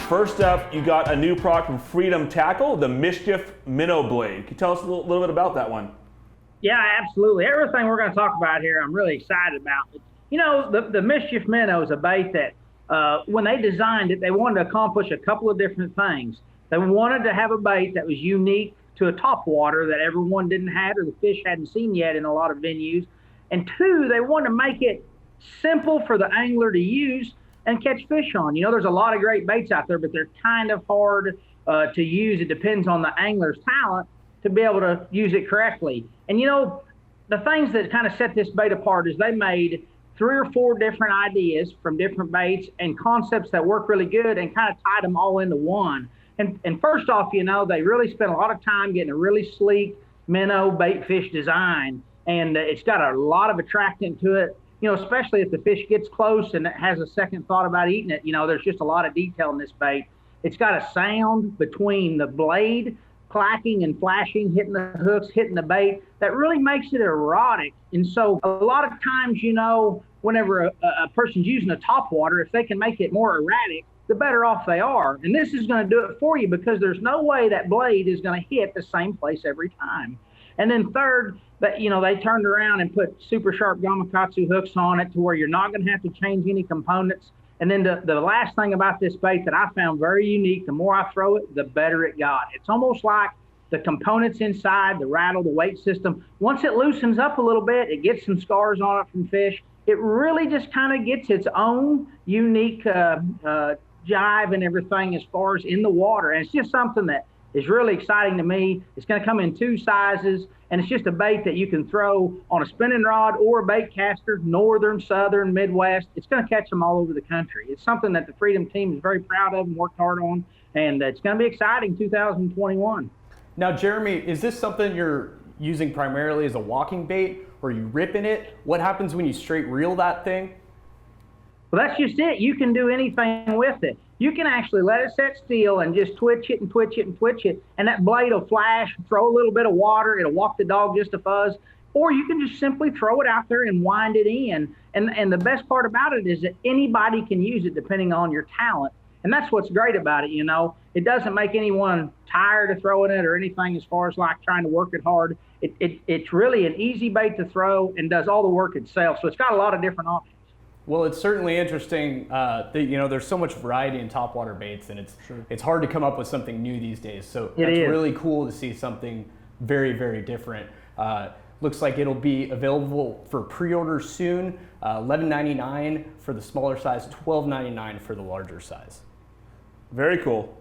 First up, you got a new product from Freedom Tackle, the Mischief Minnow blade. Can you tell us a little bit about that one? Yeah, absolutely. Everything we're going to talk about here, I'm really excited about. You know, the Mischief Minnow is a bait that when they designed it, they wanted to accomplish a couple of different things. They wanted to have a bait that was unique to a topwater that everyone didn't have or the fish hadn't seen yet in a lot of venues. And two, they wanted to make it simple for the angler to use and catch fish on. You know, there's a lot of great baits out there, but they're kind of hard to use. It depends on the angler's talent to be able to use it correctly. And you know, the things that kind of set this bait apart is they made 3 or 4 different ideas from different baits and concepts that work really good and kind of tied them all into one. And first off, you know, they really spent a lot of time getting a really sleek minnow bait fish design. And it's got a lot of attractant to it, you know, especially if the fish gets close and it has a second thought about eating it. You know, there's just a lot of detail in this bait. It's got a sound between the blade clacking and flashing, hitting the hooks, hitting the bait, that really makes it erotic. And so a lot of times, you know, whenever a person's using a topwater, if they can make it more erratic, the better off they are. And this is going to do it for you because there's no way that blade is going to hit the same place every time. And then third, that, you know, they turned around and put super sharp gamakatsu hooks on it to where you're not going to have to change any components. And then the last thing about this bait that I found very unique, the more I throw it, the better it got. It's almost like the components inside, the rattle, the weight system, once it loosens up a little bit, it gets some scars on it from fish. It really just kind of gets its own unique jive and everything as far as in the water. And it's just something that is really exciting to me. It's going to come in 2 sizes, and it's just a bait that you can throw on a spinning rod or a bait caster, northern, southern, Midwest. It's going to catch them all over the country. It's something that the Freedom team is very proud of and worked hard on, and it's going to be exciting 2021. Now, Jeremy, is this something you're using primarily as a walking bait, or are you ripping it? What happens when you straight reel that thing? Well, that's just it. You can do anything with it. You can actually let it set still and just twitch it and twitch it and twitch it, and that blade will flash, throw a little bit of water, it'll walk the dog just a fuzz, or you can just simply throw it out there and wind it in. And the best part about it is that anybody can use it depending on your talent. And that's what's great about it, you know. It doesn't make anyone tired of throwing it or anything as far as like trying to work it hard. It's really an easy bait to throw and does all the work itself. So it's got a lot of different options. Well, it's certainly interesting that, you know, there's so much variety in topwater baits, and it's hard to come up with something new these days. So that's really cool to see something very, very different. Looks like it'll be available for pre-order soon. $11.99 for the smaller size, $12.99 for the larger size. Very cool.